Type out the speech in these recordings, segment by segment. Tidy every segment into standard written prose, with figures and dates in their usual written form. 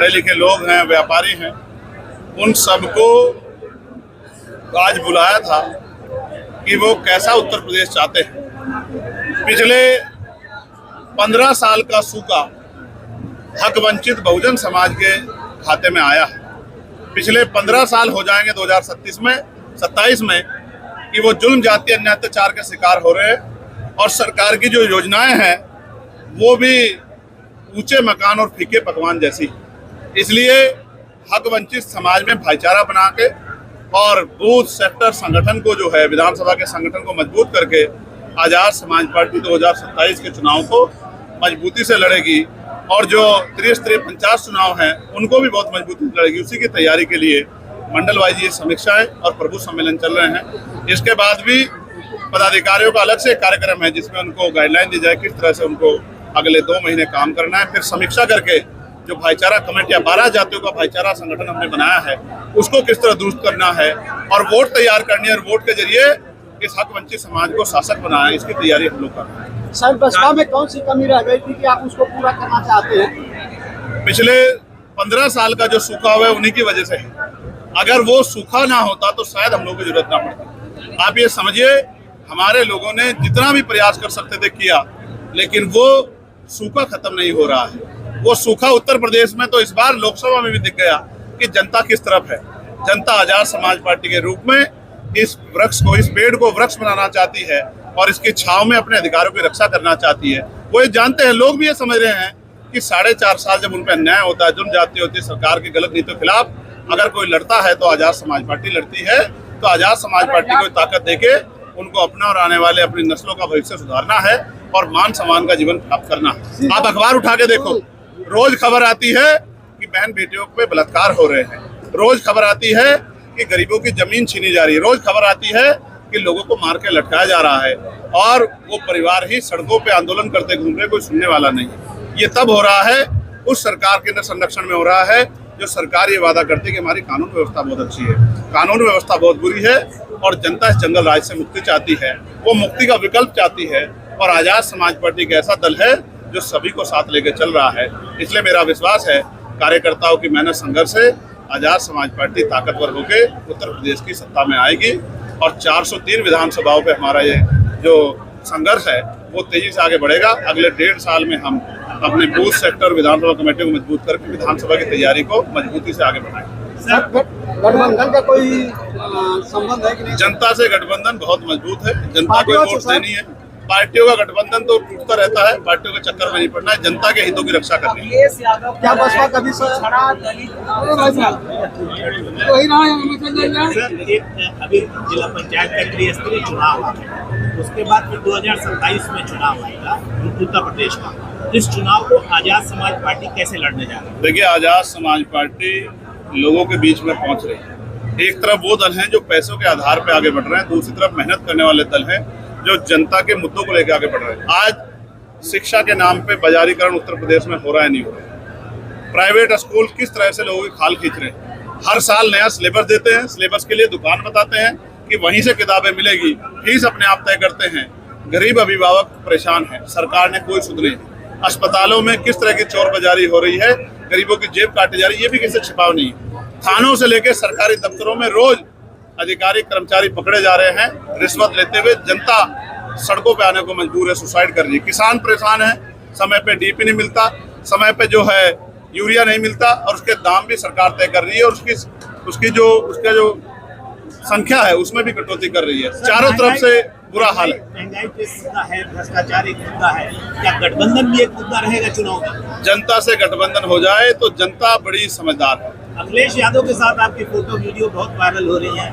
पढ़े लिखे लोग हैं, व्यापारी हैं, उन सबको आज बुलाया था कि वो कैसा उत्तर प्रदेश चाहते हैं। पिछले 15 साल का सूखा हक वंचित बहुजन समाज के खाते में आया है। पिछले 15 साल हो जाएंगे 2027 में कि वो जुल्म जातीय अन्याय अत्याचार के शिकार हो रहे हैं और सरकार की जो योजनाएं हैं वो भी ऊंचे मकान और फीके पकवान जैसी। इसलिए हक वंचित समाज में भाईचारा बना के और बूथ सेक्टर संगठन को जो है विधानसभा के संगठन को मजबूत करके आजाद समाज पार्टी 2027 के चुनाव को मजबूती से लड़ेगी और जो त्रिस्तरीय पंचायत चुनाव हैं उनको भी बहुत मजबूती से लड़ेगी। उसी की तैयारी के लिए मंडल वाइज ये समीक्षाएं और प्रभु सम्मेलन चल रहे हैं। इसके बाद भी पदाधिकारियों का अलग से कार्यक्रम है जिसमें उनको गाइडलाइन दी जाए किस तरह से उनको अगले 2 महीने काम करना है। फिर समीक्षा करके जो भाईचारा कमेटियां 12 जातियों का भाईचारा संगठन हमने बनाया है उसको किस तरह दुरुस्त करना है और वोट तैयार करनी है और वोट के जरिए इस हक वंचित समाज को शासक बनाना है, इसकी तैयारी हम लोग कर रहे हैं। सर, बसपा में कौन सी कमी रह गई थी कि आप उसको पूरा करना चाहते हैं? पिछले 15 साल का जो सूखा हुआ है उन्हीं की वजह से है। अगर वो सूखा ना होता तो शायद हम लोगों को जरूरत ना पड़ती। आप ये समझिए हमारे लोगों ने जितना भी प्रयास कर सकते थे किया, लेकिन वो सूखा खत्म नहीं हो रहा है। वो सूखा उत्तर प्रदेश में तो इस बार लोकसभा में भी दिख गया कि जनता किस तरफ है। जनता आजाद समाज पार्टी के रूप में इस वृक्ष को, इस पेड़ को वृक्ष बनाना चाहती है और इसकी छांव में अपने अधिकारों की रक्षा करना चाहती है। वो ये जानते हैं, लोग भी ये समझ रहे हैं कि 4.5 साल जब उन पर अन्याय होता है, जुल्म जाती होती है, सरकार की गलत नीतियों के खिलाफ अगर कोई लड़ता है तो आजाद समाज पार्टी लड़ती है। तो आजाद समाज पार्टी को ताकत देके उनको अपना और आने वाले अपनी नस्लों का भविष्य सुधारना है और मान सम्मान का जीवन प्राप्त करना है। आप अखबार उठा के देखो, रोज खबर आती है कि बहन बेटियों पे बलात्कार हो रहे हैं, रोज खबर आती है कि गरीबों की जमीन छीनी जा रही है, रोज खबर आती है कि लोगों को मार के लटकाया जा रहा है और वो परिवार ही सड़कों पे आंदोलन करते घूम रहे, कोई सुनने वाला नहीं। ये तब हो रहा है उस सरकार के संरक्षण में हो रहा है जो सरकार ये वादा करती है कि हमारी कानून व्यवस्था बहुत अच्छी है। कानून व्यवस्था बहुत बुरी है और जनता इस जंगल राज से मुक्ति चाहती है, वो मुक्ति का विकल्प चाहती है और आजाद समाज पार्टी एक ऐसा दल है जो सभी को साथ लेकर चल रहा है। इसलिए मेरा विश्वास है कार्यकर्ताओं की मेहनत संघर्ष से आजाद समाज पार्टी ताकतवर होकर उत्तर प्रदेश की सत्ता में आएगी और 403 विधानसभाओं पे हमारा ये जो संघर्ष है वो तेजी से आगे बढ़ेगा। अगले 1.5 साल में हम अपने बूथ सेक्टर विधानसभा कमेटी को मजबूत करके विधानसभा की तैयारी को मजबूती से आगे बढ़ाएंगे। गठबंधन का कोई संबंध है कि नहीं? जनता से गठबंधन बहुत मजबूत है। जनता को वोट देनी है। पार्टियों का गठबंधन तो टूटता रहता है, पार्टियों के चक्कर में नहीं पड़ना है, जनता के हितों की रक्षा करनी है। क्या बसपा कभी अभी जिला पंचायत का त्रिस्तरीय चुनाव हुआ, उसके बाद फिर 2027 में चुनाव आएगा उत्तर प्रदेश का। इस चुनाव को आजाद समाज पार्टी कैसे लड़ने जा रही है? देखिए, आजाद समाज पार्टी लोगों के बीच में पहुंच रही है। एक तरफ वो दल हैं जो पैसों के आधार पर आगे बढ़ रहे हैं, दूसरी तरफ मेहनत करने वाले दल हैं जो जनता के मुद्दों को लेकर आगे बढ़ रहे हैं। आज शिक्षा के नाम पे बाजारीकरण उत्तर प्रदेश में हो रहा है, नहीं हो रहा है। प्राइवेट स्कूल किस तरह से लोगों की खाल खींच रहे हैं। हर साल नया सिलेबस देते हैं, सिलेबस के लिए दुकान बताते हैं कि वहीं से किताबें मिलेगी, फीस अपने आप तय करते हैं। गरीब अभिभावक परेशान है, सरकार ने कोई सुध नहीं। अस्पतालों में किस तरह की चोर बाजारी हो रही है, गरीबों की जेब काटी जा रही है, ये भी किसी से छिपाव नहीं है। थानों से लेकर सरकारी दफ्तरों में रोज अधिकारी कर्मचारी पकड़े जा रहे हैं रिश्वत लेते हुए। जनता सड़कों पे आने को मजबूर है, सुसाइड कर रही है। किसान परेशान है, समय पे डीपी नहीं मिलता, समय पे जो है यूरिया नहीं मिलता और उसके दाम भी सरकार तय कर रही है और उसका जो संख्या है उसमें भी कटौती कर रही है। चारों तरफ से बुरा हाल है। महंगाई एक मुद्दा है, भ्रष्टाचार एक मुद्दा है, क्या गठबंधन भी एक मुद्दा रहेगा चुनाव में? जनता से गठबंधन हो जाए तो जनता बड़ी समझदार है। अखिलेश यादव के साथ आपकी फोटो वीडियो बहुत वायरल हो रही है,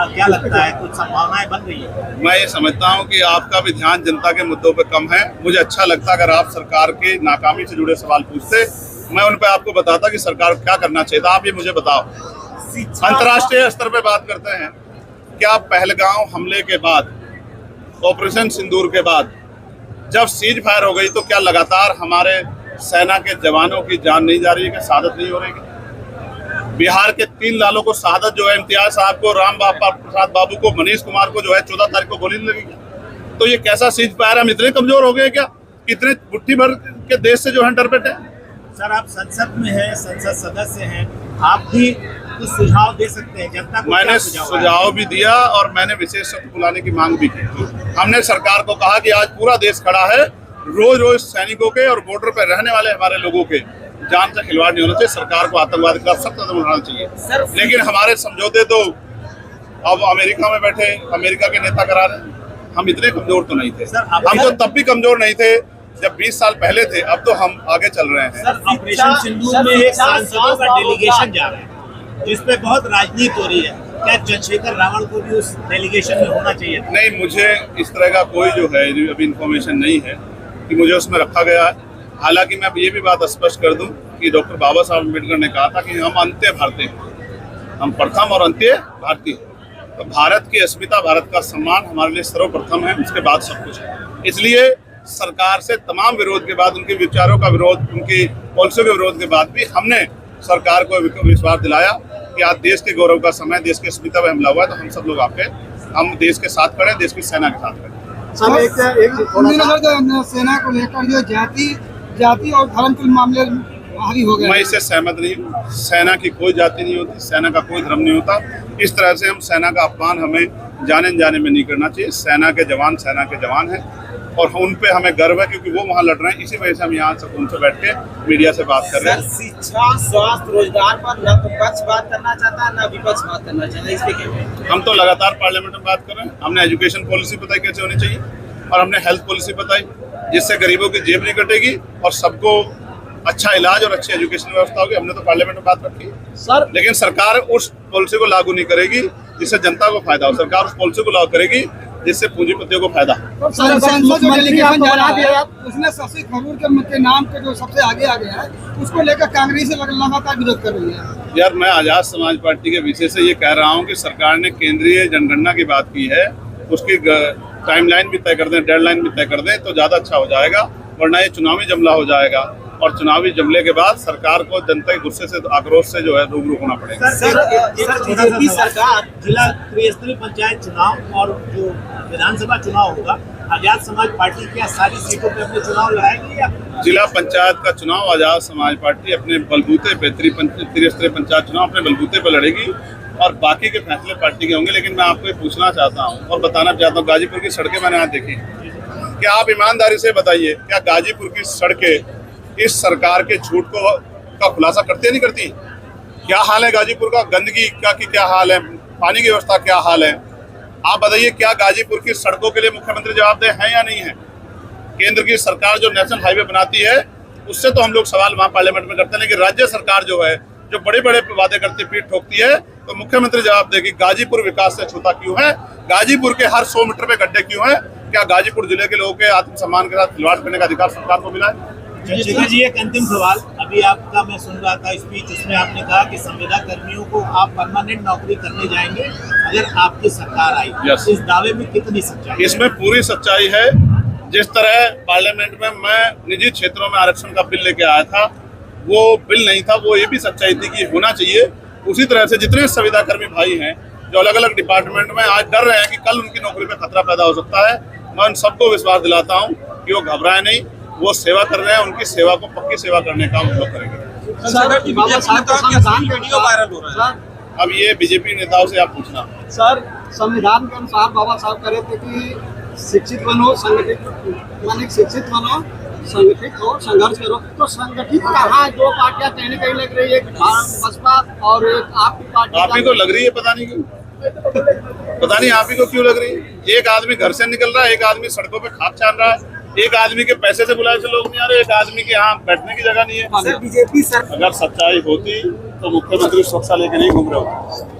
क्या लगता है कुछ संभावनाएं बन रही है? मैं ये समझता हूँ कि आपका भी ध्यान जनता के मुद्दों पर कम है। मुझे अच्छा लगता अगर आप सरकार की नाकामी से जुड़े सवाल पूछते, मैं उन पर आपको बताता कि सरकार क्या करना चाहिए था। आप ये मुझे बताओ। अंतर्राष्ट्रीय स्तर पे बात करते हैं, क्या पहलगांव हमले के बाद, ऑपरेशन सिंदूर के बाद जब सीज फायर हो गई तो क्या लगातार हमारे सेना के जवानों की जान नहीं जा रही है, कि शहादत नहीं हो रही है? बिहार के 3 लालों को शहादत जो है, इम्तियाज साहब को, राम प्रसाद बाबू को, मनीष कुमार को जो है 14 तारीख को गोली लगेगी। तो ये कैसा सीज फायर? हम इतने कमजोर हो गए क्या? इतने मुट्ठी भर के देश से जो है डर बैठे? सर आप संसद में हैं, संसद सदस्य हैं, आप भी कुछ सुझाव दे सकते हैं जनता को। मैंने क्या सुझाव भी दिया और मैंने विशेष सत्र बुलाने की मांग भी की। हमने सरकार को कहा कि आज पूरा देश खड़ा है, रोज रोज सैनिकों के और बॉर्डर पर रहने वाले हमारे लोगों के जान से खिलवाड़ नहीं होना चाहिए। सरकार को आतंकवाद का सख्त कदम उठाना चाहिए। लेकिन हमारे समझौते तो अब अमेरिका में बैठे अमेरिका के नेता करा रहे हैं। हम इतने कमजोर तो नहीं थे, हम तो तब भी कमजोर नहीं थे जब 20 साल पहले थे। अब तो हम आगे चल रहे हैं। सर ऑपरेशन सिंदूर में एक सांसदों का डेलीगेशन जा रहा है जिसपे बहुत राजनीति हो रही है, क्या चंद्रशेखर रावण को भी उस डेलीगेशन में होना चाहिए? नहीं, मुझे इस तरह का कोई जो है अभी इन्फॉर्मेशन नहीं है कि मुझे उसमें रखा गया है। हालांकि मैं ये भी बात स्पष्ट कर दूं कि डॉक्टर बाबा साहब अम्बेडकर ने कहा था कि हम अंत्य भारतीय, हम प्रथम और अंत्य भारतीय। तो भारत की अस्मिता, भारत का सम्मान हमारे लिए सर्वप्रथम है, उसके बाद सब कुछ है। इसलिए सरकार से तमाम विरोध के बाद, उनके विचारों का विरोध, उनकी पॉलिसियों के विरोध के बाद भी हमने सरकार को विश्वास दिलाया कि आज देश के गौरव का समय, देश की अस्मिता पर हमला हुआ है, तो हम सब लोग हम देश के साथ खड़े, देश की सेना के साथ खड़े। सर एक सेना को लेकर जो जाति और धर्म के मामले भारी हो गए, मैं इससे सहमत नहीं हूँ। सेना की कोई जाति नहीं होती, सेना का कोई धर्म नहीं होता। इस तरह से हम सेना का अपमान हमें जाने जाने में नहीं करना चाहिए। सेना के जवान हैं और उन पे हमें गर्व है क्योंकि वो वहाँ लड़ रहे हैं। इसी वजह से हम यहाँ से उनसे बैठ के मीडिया से बात कर रहे हैं। शिक्षा, स्वास्थ्य, रोजगार पर न तो पक्ष बात करना चाहता है न विपक्ष बात करना चाहता है, इस पे क्या? हम तो लगातार पार्लियामेंट में बात कर रहे हैं। हमने एजुकेशन पॉलिसी बताई कैसे होनी चाहिए और हमने हेल्थ पॉलिसी बताई जिससे गरीबों की जेब नहीं कटेगी और सबको अच्छा इलाज और अच्छी एजुकेशन व्यवस्था होगी। हमने तो पार्लियामेंट में बात रखी सर, लेकिन सरकार उस पॉलिसी को लागू नहीं करेगी जिससे जनता को फायदा हो। सरकार उस पॉलिसी को लागू करेगी जिससे पूंजीपतियों को फायदा हो। संसद जो डेलीगेशन जा रहा है उसमें शशि थरूर के नाम के जो सबसे आगे आ गया है, उसको लेकर कांग्रेस लगातार विरोध कर रही है। यार, मैं आजाद समाज पार्टी के विषय से ये कह रहा हूँ कि सरकार ने केंद्रीय जनगणना की बात की है, उसकी टाइमलाइन भी तय कर दें, डेडलाइन भी तय कर दें तो ज़्यादा अच्छा हो जाएगा, वरना ये चुनावी जमला हो जाएगा और चुनावी जमले के बाद सरकार को जनता के गुस्से से, आक्रोश से जो है रूबरू होना पड़ेगा। बीजेपी सरकार जिला त्रिस्तरीय पंचायत चुनाव और जो विधानसभा चुनाव होगा, आजाद समाज पार्टी क्या सारी सीटों पे अपने चुनाव लड़ाएगी या? जिला पंचायत का चुनाव आजाद समाज पार्टी अपने बलबूते पे, त्रिस्तरीय पंचायत चुनाव अपने बलबूते पे लड़ेगी और बाकी के फैसले पार्टी के होंगे। लेकिन मैं आपको ये पूछना चाहता हूँ और बताना चाहता हूँ, गाजीपुर की सड़कें मैंने आज देखी। क्या आप ईमानदारी से बताइए, क्या गाजीपुर की सड़कें इस सरकार के झूठ का खुलासा करती नहीं करती? क्या हाल है गाजीपुर का? गंदगी का की क्या हाल है? पानी की व्यवस्था क्या हाल है? आप बताइए, क्या गाजीपुर की सड़कों के लिए मुख्यमंत्री जवाबदेह है या नहीं है? केंद्र की सरकार जो नेशनल हाईवे बनाती है उससे तो हम लोग सवाल वहाँ पार्लियामेंट में करते हैं, लेकिन राज्य सरकार जो है जो बड़े बड़े वादे करती पीठ ठोकती है, तो मुख्यमंत्री जवाब देगी गाजीपुर विकास से छूता क्यों है? गाजीपुर के हर 100 मीटर पे गड्ढे क्यों है? क्या गाजीपुर जिले के लोगों के आत्मसम्मान के साथ खिलवाड़ करने का अधिकार सरकार को मिला है? चंद्रशेखर जी, एक अंतिम सवाल। अभी आपका मैं सुन रहा था स्पीच, उसमें आपने कहा कि संविदा कर्मियों को आप परमानेंट नौकरी करने जाएंगे अगर आपकी सरकार आई। Yes. इस दावे में कितनी सच्चाई? इसमें पूरी सच्चाई है। जिस तरह पार्लियामेंट में मैं निजी क्षेत्रों में आरक्षण का बिल लेके आया था, वो बिल नहीं था, वो ये भी सच्चाई थी कि होना चाहिए। उसी तरह से जितने संविदा कर्मी भाई हैं जो अलग अलग डिपार्टमेंट में आज डर रहे हैं कि कल उनकी नौकरी पे खतरा पैदा हो सकता है, मैं उन सबको विश्वास दिलाता हूँ कि वो घबराए नहीं, वो सेवा कर रहे हैं, उनकी सेवा को पक्की सेवा करने का हम लोग करेंगे। अब ये बीजेपी नेताओं से आप पूछना। सर, संविधान के अनुसार बाबा साहब कह रहे थे कि शिक्षित बनो, शिक्षित बनो, संगठित हो, संघर्ष करो। तो संगठित कहाँ दो पार्टियां कहीं न कहीं लग रही है, बसपा और एक आपकी पार्टी। आप ही को लग रही है, पता नहीं क्यों, पता नहीं आप ही को क्यों लग रही है। एक आदमी घर से निकल रहा है, एक आदमी सड़कों पे खाद छान रहा है, एक आदमी के पैसे से बुलाए से लोग नहीं आ रहे, एक आदमी के यहाँ बैठने की जगह नहीं है। सर बीजेपी सर अगर सच्चाई होती तो मुख्यमंत्री सुरक्षा लेके नहीं घूम रहे होते।